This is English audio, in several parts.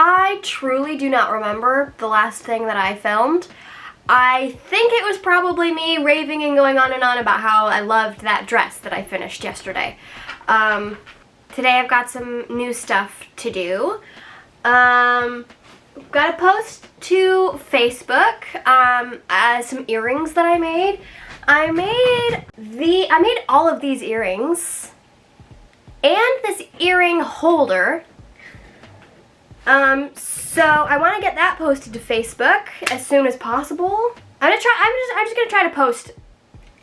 I truly do not remember the last thing that I filmed. I think it was probably me raving and going on and on about how I loved that dress that I finished yesterday. Today I've got some new stuff to do. Got to post to Facebook some earrings that I made. I made all of these earrings and this earring holder. So I want to get that posted to Facebook as soon as possible. I'm just gonna try to post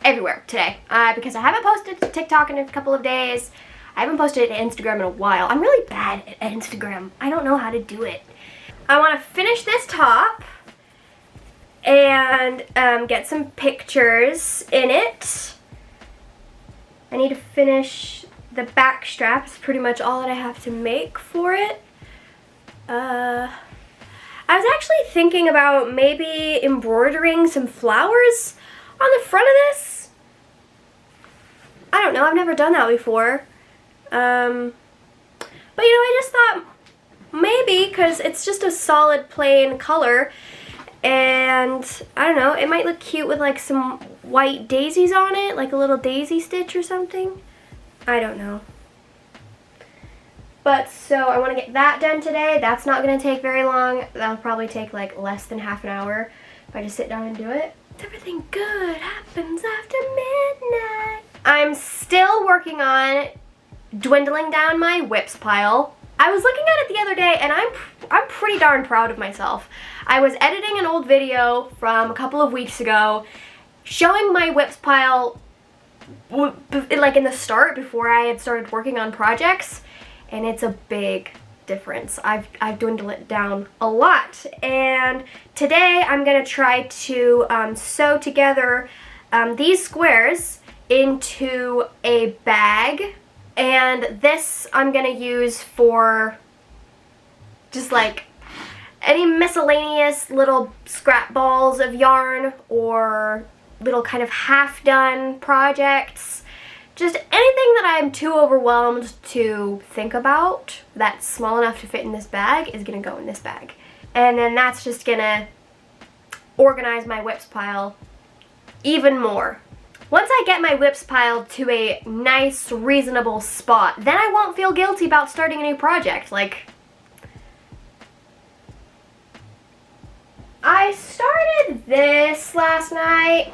everywhere today because I haven't posted to TikTok in a couple of days. I haven't posted to Instagram in a while. I'm really bad at Instagram. I don't know how to do it. I want to finish this top and get some pictures in it. I need to finish the back strap. It's pretty much all that I have to make for it. I was actually thinking about maybe embroidering some flowers on the front of this. I don't know, I've never done that before. But you know, I just thought maybe, because it's just a solid plain color, and I don't know, it might look cute with like some white daisies on it, like a little daisy stitch or something. I don't know. But so I want to get that done today. That's not going to take very long. That'll probably take like less than half an hour if I just sit down and do it. Everything good happens after midnight. I'm still working on dwindling down my whips pile. I was looking at it the other day and I'm pretty darn proud of myself. I was editing an old video from a couple of weeks ago showing my whips pile like in the start before I had started working on projects. And it's a big difference. I've dwindled it down a lot. And today I'm gonna try to sew together these squares into a bag. And this I'm gonna use for just like any miscellaneous little scrap balls of yarn or little kind of half-done projects. Just anything that I'm too overwhelmed to think about that's small enough to fit in this bag is gonna go in this bag. And then that's just gonna organize my whips pile even more. Once I get my whips pile to a nice, reasonable spot, then I won't feel guilty about starting a new project. Like, I started this last night.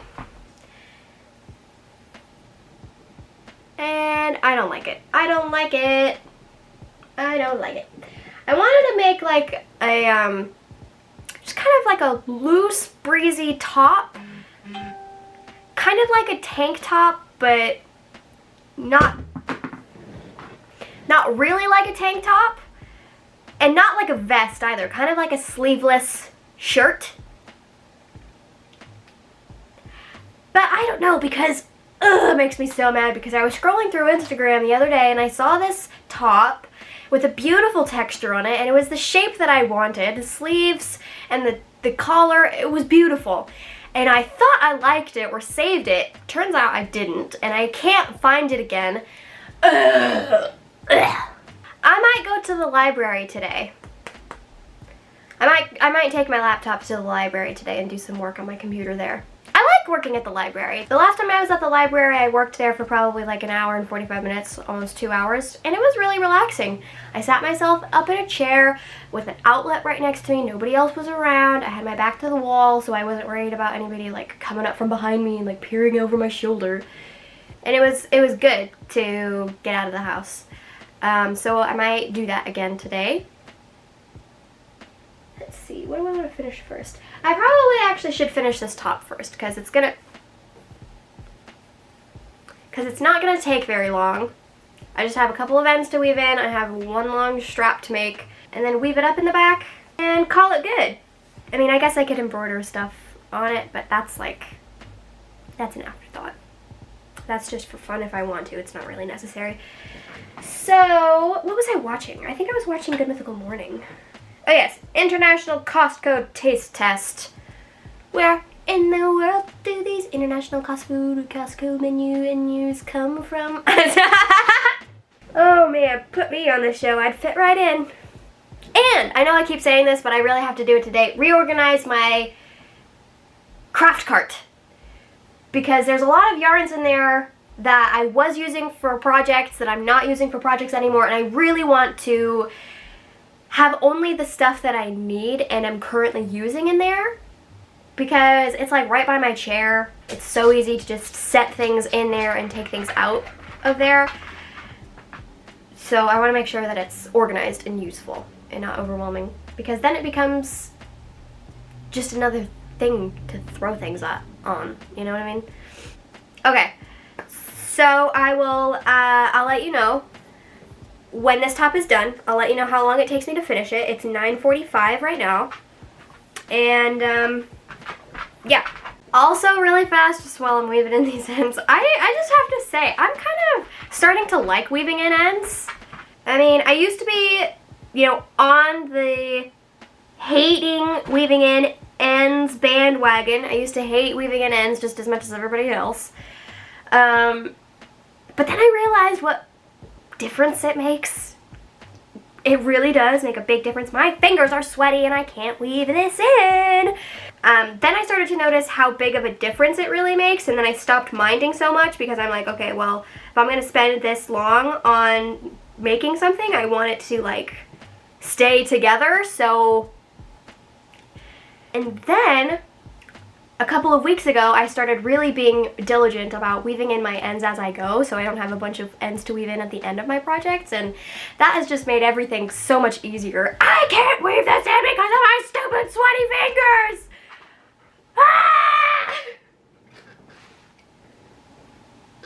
And I don't like it. I don't like it. I don't like it. I wanted to make like a, just kind of like a loose, breezy top. Kind of like a tank top, but not really like a tank top. And not like a vest either. Kind of like a sleeveless shirt. But I don't know, because it makes me so mad, because I was scrolling through Instagram the other day and I saw this top with a beautiful texture on it, and it was the shape that I wanted, the sleeves and the collar. It was beautiful, and I thought I liked it or saved it. Turns out I didn't, and I can't find it again. I might go to the library today. I might take my laptop to the library today and do some work on my computer there. I like working at the library. The last time I was at the library, I worked there for probably like an hour and 45 minutes, almost 2 hours, and it was really relaxing. I sat myself up in a chair with an outlet right next to me. Nobody else was around. I had my back to the wall, so I wasn't worried about anybody like coming up from behind me and like peering over my shoulder. And it was good to get out of the house. So I might do that again today. Let's see, what do I want to finish first? I probably actually should finish this top first, because it's not gonna take very long. I just have a couple of ends to weave in. I have one long strap to make, and then weave it up in the back and call it good. I mean, I guess I could embroider stuff on it, but that's an afterthought. That's just for fun if I want to. It's not really necessary. So, what was I watching? I think I was watching Good Mythical Morning. Oh yes, International Costco Taste Test. Where in the world do these international Costco menus come from? Oh man, put me on the show, I'd fit right in. And I know I keep saying this, but I really have to do it today. Reorganize my craft cart. Because there's a lot of yarns in there that I was using for projects that I'm not using for projects anymore, and I really want to have only the stuff that I need and am currently using in there, because it's like right by my chair. It's so easy to just set things in there and take things out of there. So I want to make sure that it's organized and useful and not overwhelming, because then it becomes just another thing to throw things on, you know what I mean? Okay, so I'll let you know when this top is done. I'll let you know how long it takes me to finish it. It's 9:45 right now. And, yeah. Also, really fast, just while I'm weaving in these ends, I just have to say, I'm kind of starting to like weaving in ends. I mean, I used to be, you know, on the hating weaving in ends bandwagon. I used to hate weaving in ends just as much as everybody else. But then I realized what difference it makes. It really does make a big difference. My fingers are sweaty and I can't weave this in. Then I started to notice how big of a difference it really makes, and then I stopped minding so much, because I'm like, okay, well, if I'm going to spend this long on making something, I want it to, like, stay together, so... And then, a couple of weeks ago, I started really being diligent about weaving in my ends as I go, so I don't have a bunch of ends to weave in at the end of my projects, and that has just made everything so much easier. I can't weave this in because of my stupid sweaty fingers! Ah!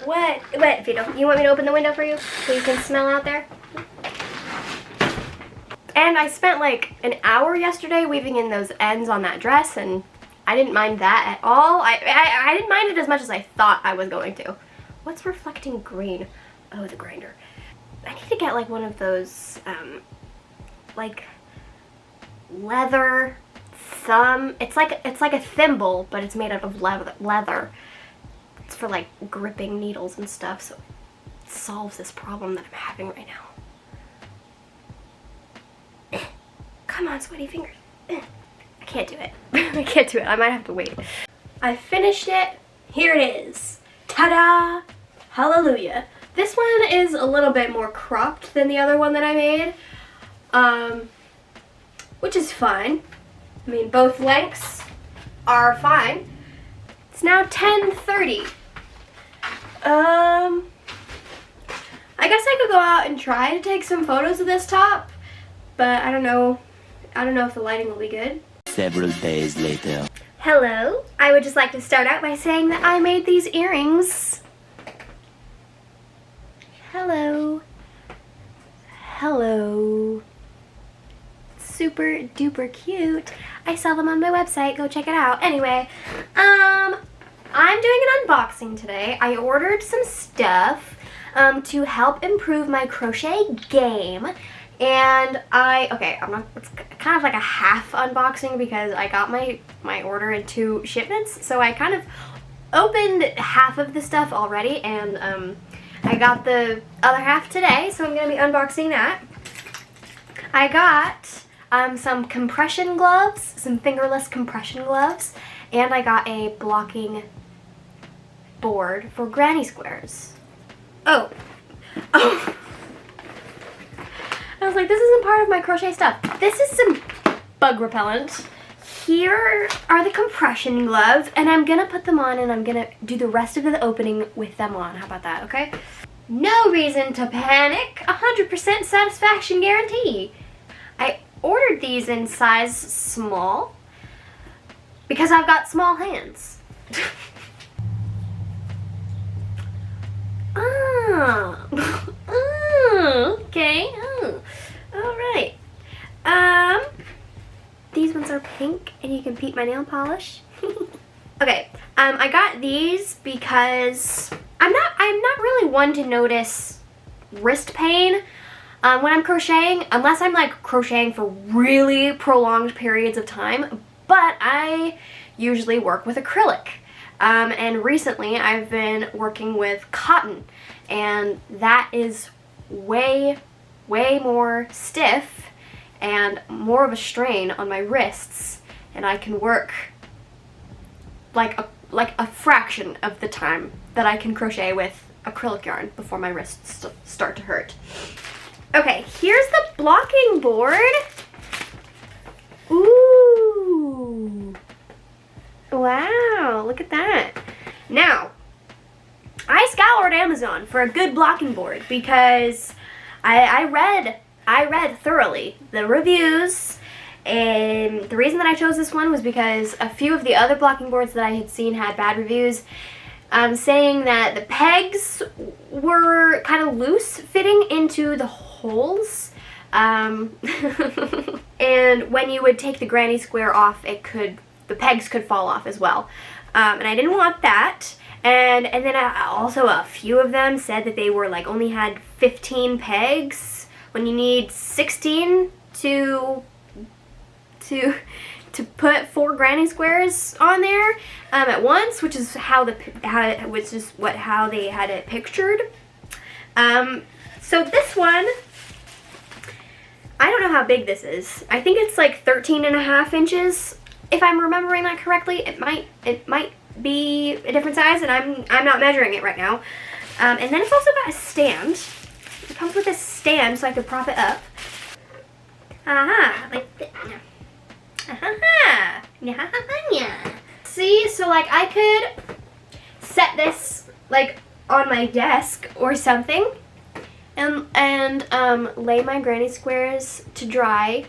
What, Vito? You want me to open the window for you so you can smell out there? And I spent like an hour yesterday weaving in those ends on that dress, and I didn't mind that at all. I didn't mind it as much as I thought I was going to. What's reflecting green? Oh, the grinder. I need to get like one of those, like leather thumb. It's like a thimble, but it's made out of leather. It's for like gripping needles and stuff, so it solves this problem that I'm having right now. Come on, sweaty fingers. I can't do it. I can't do it. I might have to wait. I finished it. Here it is. Ta-da! Hallelujah. This one is a little bit more cropped than the other one that I made, which is fine. I mean, both lengths are fine. It's now 10:30. I guess I could go out and try to take some photos of this top, but I don't know if the lighting will be good. Several days later. Hello. I would just like to start out by saying that I made these earrings. Hello. Hello. Super duper cute. I sell them on my website. Go check it out. Anyway, I'm doing an unboxing today. I ordered some stuff to help improve my crochet game. And it's kind of like a half unboxing because I got my order in 2 shipments. So I kind of opened half of the stuff already, and I got the other half today, so I'm going to be unboxing that. I got some compression gloves, some fingerless compression gloves, and I got a blocking board for granny squares. Oh. I was like, this isn't part of my crochet stuff. This is some bug repellent. Here are the compression gloves, and I'm gonna put them on and I'm gonna do the rest of the opening with them on. How about that, okay? No reason to panic. 100% satisfaction guarantee. I ordered these in size small because I've got small hands. Okay. Alright. These ones are pink, and you can peep my nail polish. Okay, I got these because I'm not really one to notice wrist pain when I'm crocheting, unless I'm like crocheting for really prolonged periods of time, but I usually work with acrylic. And recently I've been working with cotton, and that is way more stiff and more of a strain on my wrists, and I can work like a fraction of the time that I can crochet with acrylic yarn before my wrists start to hurt. Okay, here's the blocking board. Ooh. Wow, look at that. Now, I scoured Amazon for a good blocking board because I read thoroughly the reviews, and the reason that I chose this one was because a few of the other blocking boards that I had seen had bad reviews, saying that the pegs were kind of loose fitting into the holes, and when you would take the granny square off, the pegs could fall off as well, and I didn't want that. And then also a few of them said that they were like only had 15 pegs when you need 16 to put 4 granny squares on there at once, which is how they had it pictured. So this one, I don't know how big this is. I think it's like 13.5 inches, if I'm remembering that correctly. It might be a different size, and I'm not measuring it right now. And then it's also got a stand. It comes with a stand so I could prop it up. Aha, like this. See, so like I could set this like on my desk or something, and lay my granny squares to dry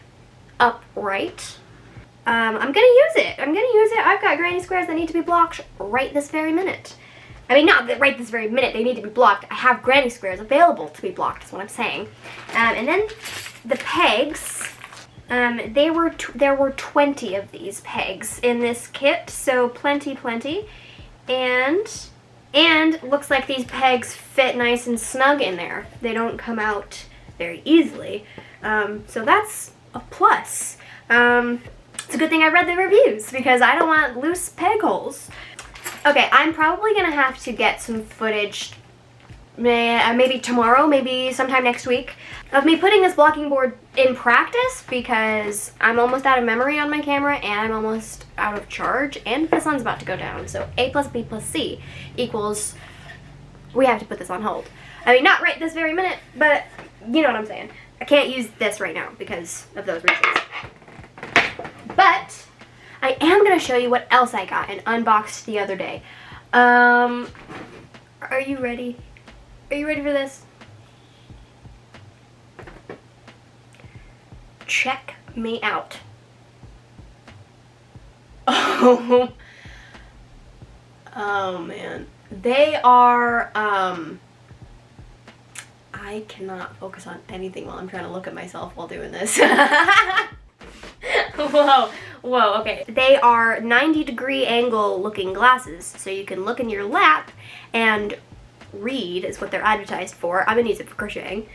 upright. I'm gonna use it. I've got granny squares that need to be blocked right this very minute. I mean, not right this very minute, they need to be blocked. I have granny squares available to be blocked, is what I'm saying. And then the pegs, there were 20 of these pegs in this kit, so plenty. And looks like these pegs fit nice and snug in there. They don't come out very easily. So that's a plus. It's a good thing I read the reviews because I don't want loose peg holes. Okay, I'm probably gonna have to get some footage, maybe tomorrow, maybe sometime next week, of me putting this blocking board in practice because I'm almost out of memory on my camera and I'm almost out of charge and the sun's about to go down. So A plus B plus C equals, we have to put this on hold. I mean, not right this very minute, but you know what I'm saying. I can't use this right now because of those reasons. But I am going to show you what else I got and unboxed the other day. Are you ready? Are you ready for this? Check me out. Oh man. They are, I cannot focus on anything while I'm trying to look at myself while doing this. Whoa, okay. They are 90-degree angle looking glasses, so you can look in your lap and read is what they're advertised for. I'm gonna use it for crocheting.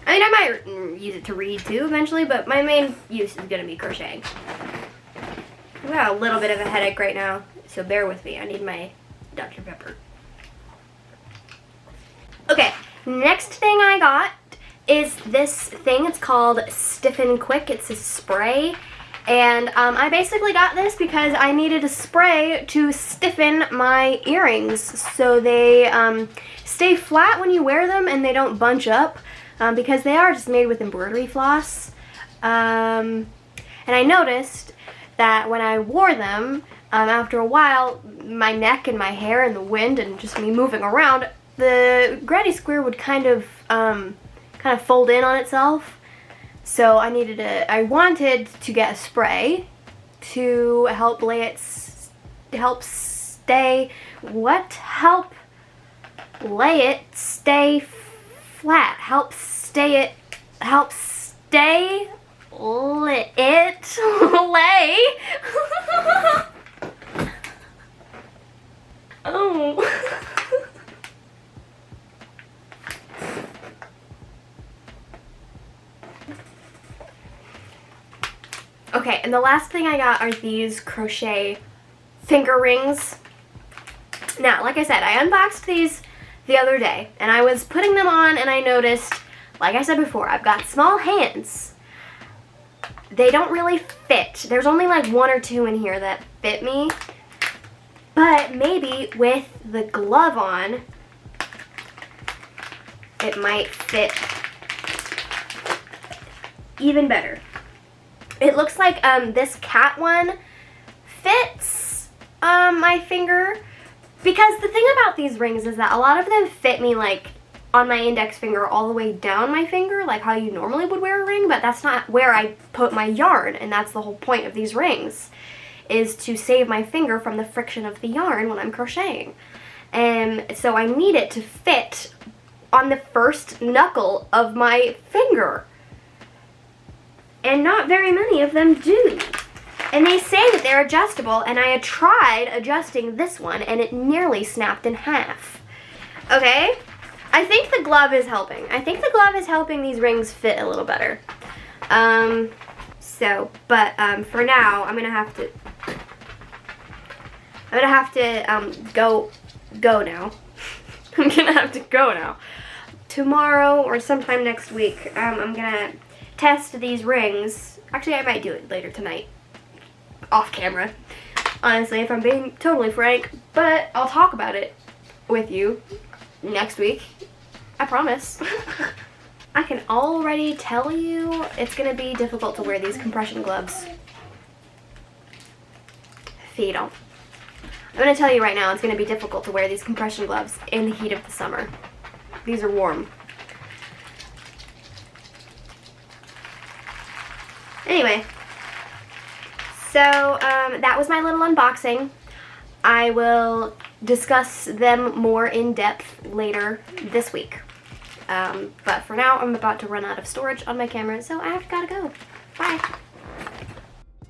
I mean, I might use it to read too eventually, but my main use is gonna be crocheting. I've got a little bit of a headache right now, so bear with me. I need my Dr. Pepper. Okay, next thing I got is this thing. It's called Stiffen Quick. It's a spray, and I basically got this because I needed a spray to stiffen my earrings so they stay flat when you wear them and they don't bunch up, because they are just made with embroidery floss. And I noticed that when I wore them, after a while, my neck and my hair and the wind and just me moving around, the granny square would kind of fold in on itself. So I wanted to get a spray to help lay it, help lay it stay flat, help stay lay. Oh. Okay, and the last thing I got are these crochet finger rings. Now, like I said, I unboxed these the other day, and I was putting them on, and I noticed, like I said before, I've got small hands. they don't really fit. There's only like 1 or 2 in here that fit me. But maybe with the glove on, it might fit even better. It looks like this cat one fits my finger, because the thing about these rings is that a lot of them fit me like on my index finger all the way down my finger, like how you normally would wear a ring, but that's not where I put my yarn, and that's the whole point of these rings, is to save my finger from the friction of the yarn when I'm crocheting. And so I need it to fit on the first knuckle of my finger. And not very many of them do. And they say that they're adjustable, and I had tried adjusting this one, and it nearly snapped in half. Okay? I think the glove is helping. I think the glove is helping these rings fit a little better. For now, I'm gonna have to go now. I'm gonna have to go now. Tomorrow or sometime next week, I'm gonna test these rings. Actually, I might do it later tonight, off camera, honestly, if I'm being totally frank, but I'll talk about it with you next week. I promise. I can already tell you it's gonna be difficult to wear these compression gloves. Feet on. I'm gonna tell you right now, it's gonna be difficult to wear these compression gloves in the heat of the summer. These are warm. Anyway, so that was my little unboxing. I will discuss them more in depth later this week. But for now, I'm about to run out of storage on my camera, so I gotta go. Bye.